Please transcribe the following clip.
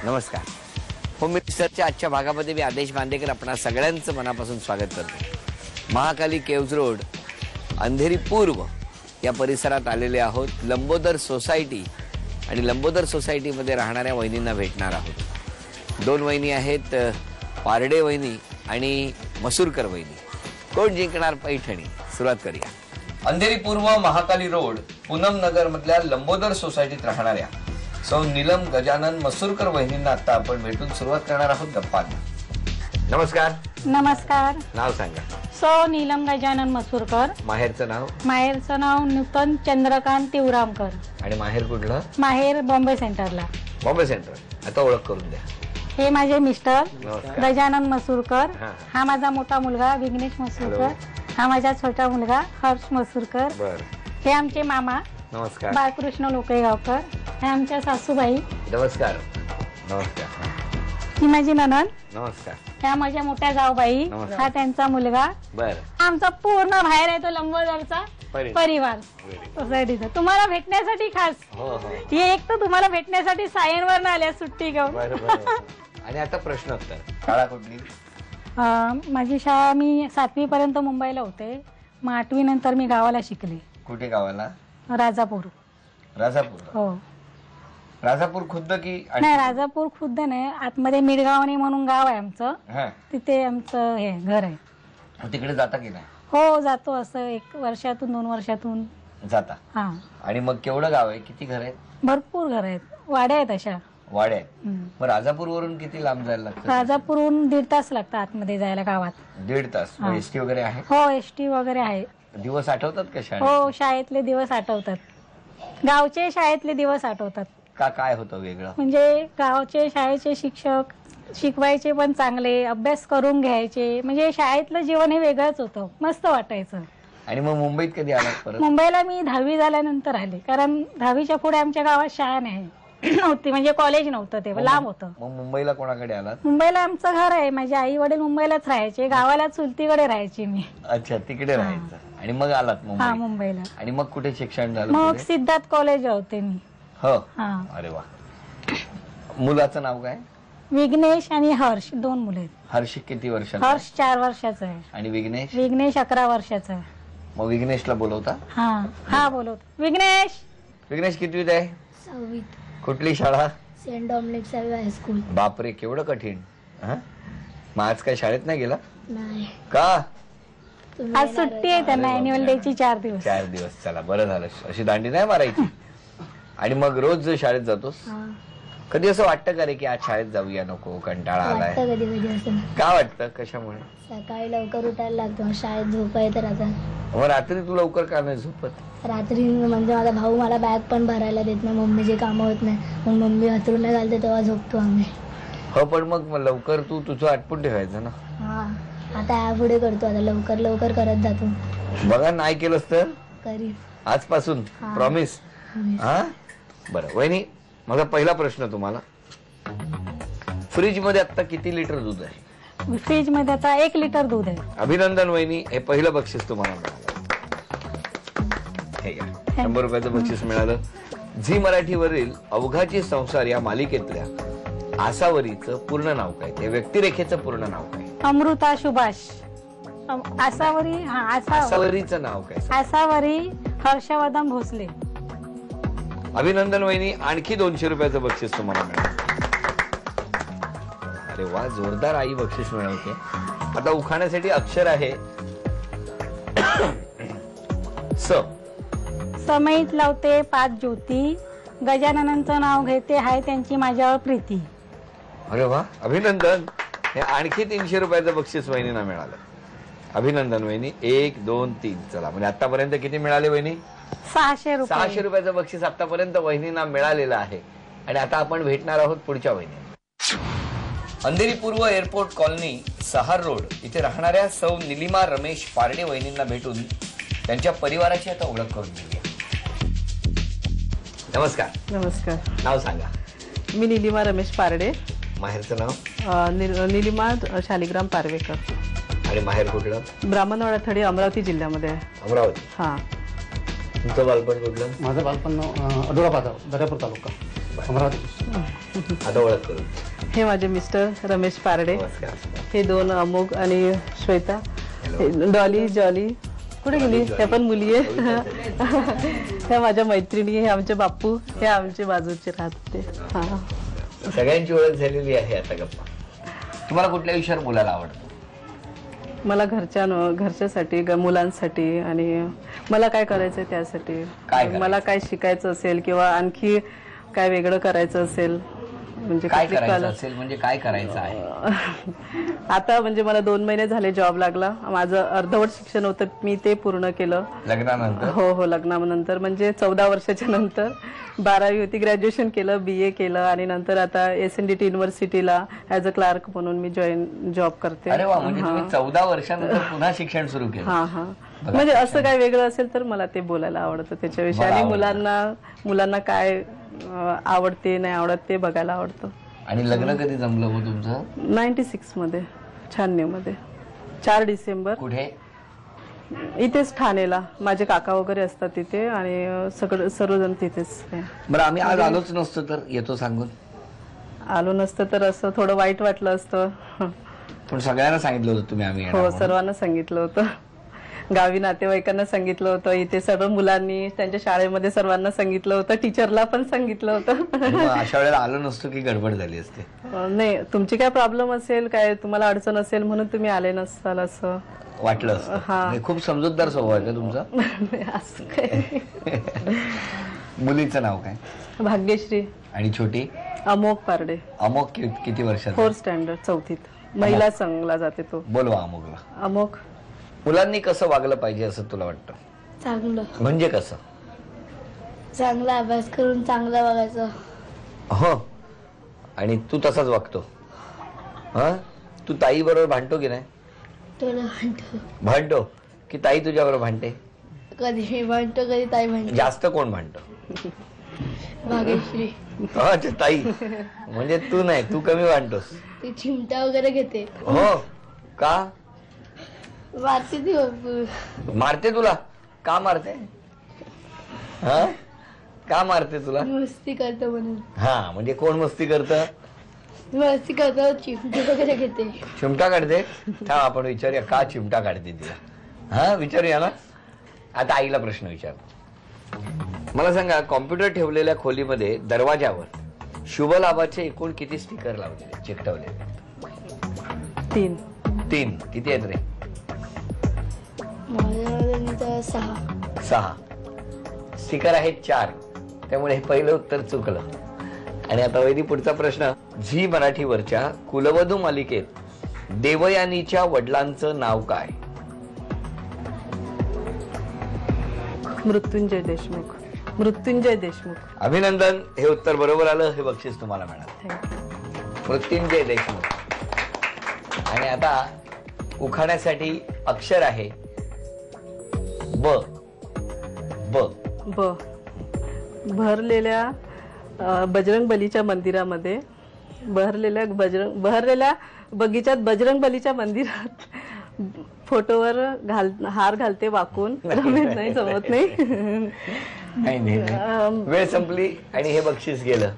नमस्कार. होम मिनिस्टरच्या आजच्या भागामध्ये मी आदेश बांदेकर आपणा सगळ्यांचं मनापासून स्वागत करतो. महाकाली केव्ज रोड अंधेरी पूर्व या परिसरात आलेले आहोत. लंबोदर सोसायटी आणि लंबोदर सोसायटीमध्ये राहणाऱ्या वहिनींना भेटणार आहोत. दोन वहिनी आहेत, पारडे वहिनी आणि मसूरकर वहिनी. कोण जिंकणार पैठणी? सुरुवात करूया. अंधेरी पूर्व महाकाली रोड पूनम नगर मधल्या लंबोदर सोसायटीत राहणाऱ्या सौ नीलम गजानन मसूरकर वहिनींना आता आपण भेटून सुरुवात करणार आहोत गप्पांना. नमस्कार. नमस्कार. नाव सांगा. सौ नीलम गजानन मसूरकर. माहेरचं नाव? माहेरचं नाव नूतन चंद्रकांत तिवरामकर. आणि माहेर कुठलं? माहेर बॉम्बे सेंटरला. बॉम्बे सेंटर. आता ओळख करून द्या. हे माझे मिस्टर नमस्कार. गजानन मसूरकर. हा माझा मोठा मुलगा विघ्नेश मसूरकर. हा माझा छोटा मुलगा हर्ष मसूरकर. बर. हे आमचे मामा नमस्कार. बाळकृष्ण लोकेगावकर. हे आमच्या सासूबाई. नमस्कार. नमस्कार. ही माझी ननंद. नमस्कार. ह्या माझ्या मोठ्या जाऊबाई. नमस्कार. हा त्यांचा मुलगा. बर. आमचा पूर्ण बाहेर आहे तो लंबोदरचा परिवार सोसायटीचा. तुम्हाला भेटण्यासाठी खास. हो हो. हे एक तर तुम्हाला भेटण्यासाठी सायनवर आल्या सुट्टी घेऊन. आणि आता प्रश्न उत्तर. शाळा कुठली? माझी शाळा मी 7वी पर्यंत मुंबईला होते. मग 8वी नंतर मी गावाला शिकले. कुठे गावाला? राजापूर. राजापूर. हो. राजापूर खुद्द की? नाही, राजापूर खुद्द नाही, आतमध्ये मिडगावणे म्हणून गाव आहे आमचं. तिथे आमचं हे घर आहे. तिकडे जाता की नाही? हो, जातो. असं 1 वर्षातून 2 वर्षातून जाता. हा. आणि मग केवढं गाव आहे? किती घर आहेत? भरपूर घर आहेत. वाड्या आहेत अशा. वाड्या आहेत. मग राजापूर वरून किती लांब जायला लागतं? राजापूरहून 1.5 तास लागतं आतमध्ये जायला गावात. 1.5 तास. एसटी वगैरे आहे? हो, एसटी वगैरे आहे. दिवस आठवतात का शाळेत? हो, शाळेतले दिवस आठवतात. गावचे शाळेतले दिवस आठवतात. का काय होतं वेगळं? म्हणजे गावचे शाळेचे शिक्षक शिकवायचे पण चांगले, अभ्यास करून घ्यायचे. म्हणजे शाळेतलं जीवन हे वेगळंच होतं. मस्त वाटायचं. आणि मग मुंबईत कधी आलात परत? मुंबईला मी 10वी झाल्यानंतर आले, कारण 10वीच्या पुढे आमच्या गावात शाळा नव्हती. म्हणजे कॉलेज नव्हतं, तेव्हा लांब होतं. मग मुंबईला कोणाकडे आलात? मुंबईला आमचं घर आहे. माझे आई वडील मुंबईलाच राहायचे. गावाला चुलतीकडे राहायचे मी. अच्छा, तिकडे राहायचं. आणि मग आलात हा, मुंबईला. आणि मग कुठे शिक्षण झालं? मग सिद्धार्थ कॉलेज होते मी. हो. हा. अरे वा. मुलाचं नाव काय? विघ्नेश आणि हर्ष, 2 मुले आहेत. हर्ष किती वर्षाचा? हर्ष 4 वर्षाचा आहे. आणि विघ्नेश? विघ्नेश 11 वर्षाचा आहे. मग विघ्नेशला बोलवता? हा बोलवतो. विघ्नेश. विघ्नेश कितवीत आहे? 6वीत. कुठली शाळा? Saint Dominic high school. बापरे, केवढं कठीण. मग आज काय शाळेत नाही गेला? नाही. का? आज सुट्टी आहे त्यांना, अॅन्युअल डे ची 4 दिवस. 4 दिवस. चला, बरं झालं. अशी दांडी नाही मारायची. आणि मग रोज शाळेत जातोस? कधी असं वाटतं का रे की आज शाळेत जाऊया, नको, कंटाळा आलाय? कधी कधी असं. का वाटतं? कशामुळे? सकाळी लवकर उठायला लागतो, शाळेत झोपा येत राहतात. मग रात्री तू लवकर का नाही झोपत? रात्री म्हणजे माझा भाऊ मला बॅग पण भरायला देत नाही, मम्मीचे कामं होत नाही, मग मम्मी हातरून घालते तेव्हा झोपतो आम्ही. हो, पण मग लवकर तू तुझं आटपून ठेवायचं ना. हा, आता यापुढे करतो. आता लवकर लवकर करत जातो. बघा, नाही केलंस तर करीन आजपासून. प्रॉमिस? हा. बरं वहिनी, माझा पहिला प्रश्न तुम्हाला. फ्रीज मध्ये आता किती लिटर दूध आहे? फ्रीज मध्ये आता 1 लिटर दूध आहे. अभिनंदन वहिनी, हे पहिलं बक्षीस तुम्हाला मिळालं. हे घ्या, 100 रुपयाचं बक्षीस मिळालं. झी मराठीवरील अवघाची संसार या मालिकेतल्या आसावरीचं पूर्ण नाव काय? त्या व्यक्तिरेखेचं पूर्ण नाव काय? अमृता सुभाष. आसावरी. आसावरीचं नाव काय? आसावरी हर्षवर्धन भोसले. अभिनंदन वहिनी, आणखी 200 रुपयाचं बक्षीस तुम्हाला मिळालं. अरे वा, जोरदार आई बक्षीस मिळवते. आता उखाण्यासाठी अक्षर आहे स. समईत लावते 5 ज्योती, गजाननांचं नाव घेते, हाय त्यांची माझ्यावर प्रीती. अरे वा, अभिनंदन. हे आणखी 300 रुपयाचं बक्षीस वहिनींना मिळालं. अभिनंदन वहिनी. 1 2 3. चला, म्हणजे आतापर्यंत किती मिळाले वहिनी? 600 रुपये. 600 रुपयाचं बक्षीस आतापर्यंत वहिनींना मिळालेलं आहे. आणि आता आपण भेटणार आहोत पुढच्या वहिनी. अंधेरी पूर्व एअरपोर्ट कॉलनी, सहार रोड इथे राहणाऱ्या सौ निलिमा रमेश पारडे वहिनींना भेटून त्यांच्या परिवाराची आता ओळख करून घेऊया. नमस्कार. नमस्कार. नाव सांगा. मी निलिमा रमेश पारडे. माहेरचं नाव? निलिमा शालिग्राम पारवेकर. आणि माहेर कुठलं? ब्राह्मणवाडा थडी, अमरावती जिल्ह्यामध्ये. अमरावती. हा. तुमचं बालपण कुठलं? माझं बालपण अडोळा पाजाव, दर्यापूर तालुका. आता ओळख करू. हे माझे मिस्टर रमेश पारडे. नमस्कार. हे दोन अमोघ आणि श्वेता. हे डॉली जॉली कुठे गेली? त्या पण मुली आहे. ह्या माझ्या मैत्रिणी. हे आमचे बापू. हे आमचे बाजूचे राहते. हा, सगळ्यांची ओळख झालेली आहे आता गप्पा. तुम्हाला कुठल्या विषयावर बोलायला आवडतं? मला घरच्यासाठी मुलांसाठी आणि मला काय करायचंय त्यासाठी. काय करायचं? मला काय शिकायचं असेल किंवा आणखी काय वेगळं करायचं असेल म्हणजे काय कुठली करायचं कला- असेल म्हणजे काय करायचं आहे? आता म्हणजे मला 2 महिने झाले जॉब लागला. माझं अर्धवट शिक्षण होतं, मी ते पूर्ण केलं. लग्नानंतर? हो, लग्नानंतर म्हणजे 14 वर्षाच्या नंतर 12वी होती, ग्रॅज्युएशन केलं, BA केलं आणि नंतर आता SNDT युनिव्हर्सिटीला ऍज अ क्लार्क म्हणून मी जॉब करते. अरे वा, म्हणजे तुम्ही 14 वर्षानंतर पुन्हा शिक्षण सुरू केलं. हा म्हणजे असं काय वेगळं असेल तर मला ते बोलायला आवडतं त्याच्याविषयी मला आणि आवडतं. मुलांना काय आवडते नाही आवडत ते बघायला आवडतं. आणि लग्न कधी जमलं हो तुमचं? 96 मध्ये 96 मध्ये 4 डिसेंबर. कुठे? इथेच ठाणेला. माझे काका वगैरे असतात तिथे आणि सर्वजण तिथेच आहे. बरं, आम्ही आज आलोच नसतो तर येतो सांगून. आलो नसतं तर असं थोडं वाईट वाटलं असतं. पण सगळ्यांना सांगितलं होतं तुम्ही आम्ही येणार हो, म्हणून. सर्वांना सांगितलं होतं. गावी नातेवाईकांना सांगितलं होतं, इथे सर्व मुलांनी त्यांच्या शाळेमध्ये सर्वांना सांगितलं होतं, टीचरला पण सांगितलं होतं. आणि मग अशा वेळेला आलो नसतो की गडबड झाली असते? नाही, तुमची काय प्रॉब्लेम असेल, काय तुम्हाला अडचण असेल म्हणून तुम्ही आले नसाल असं वाटलं असतं. हा. म्हणजे खूप समजूतदार स्वभाव आहे का तुमचा? असं काय. मुलीचं नाव काय? भाग्यश्री. आणि छोटी? अमोघ पारडे. अमोक किती वर्षाचा? 4th standard, 4थीत. महिला संघला जाते तो. बोलवा अमोकला. अमोघ. मुलांनी कसं वागलं पाहिजे असं तुला वाटतं? चांगलं म्हणजे कसं? चांगला अभ्यास करून चांगलं बघायचं. हो, आणि तू तसाच वागतो? हा, तू ताई बरोबर भांडतो की नाही? थोडं म्हणतो. भांडतो की ताई तुझ्या बरोबर भांडते? कधी मी म्हणतो कधी ताई म्हणतो. जास्त कोण भांडतो? भाग्यश्री. अच्छा, ताई. म्हणजे तू नाही, तू कमी भांडतोस. ती चिमटा वगैरे घेते. हो का? मारते ती भरपूर. मारते तुला? का मारते? हा, का मारते तुला? मस्ती करतो म्हणून. हा, म्हणजे कोण मस्ती करतं? मस्ती करतो, चिमटे वगैरे घेते. चिमटा काढते? थांब, आपण विचारूया का चिमटा काढते तिला. हा, विचारूया ना. आता आईला प्रश्न विचार. मला सांगा, कॉम्प्युटर ठेवलेल्या खोलीमध्ये दरवाजावर शुभ लाभाचे एकूण किती स्टिकर लावलेले, चिकटवलेले? 3. 3. किती आहेत रे? माझ्या 6. 6. स्टिकर आहेत 4. त्यामुळे हे पहिलं उत्तर चुकलं. आणि आता वैदी पुढचा प्रश्न. झी मराठीवरच्या कुलवधू मालिकेत देवयानीच्या वडिलांचं नाव काय? मृत्युंजय देशमुख. मृत्युंजय देशमुख. अभिनंदन, हे उत्तर बरोबर आलं. हे बक्षीस तुम्हाला मिळालं. थँक्यू. मृत्युंजय देशमुख. आणि आता उखाण्यासाठी अक्षर आहे ब. ब. ब. भरलेल्या बजरंग बलीच्या मंदिरामध्ये बहरलेल्या बगीचात बजरंग बलीच्या मंदिरात फोटोवर हार घालते वाकून. रमेश नाही, जमत नाही. नाही, वेळ संपली आणि हे बक्षीस गेलं.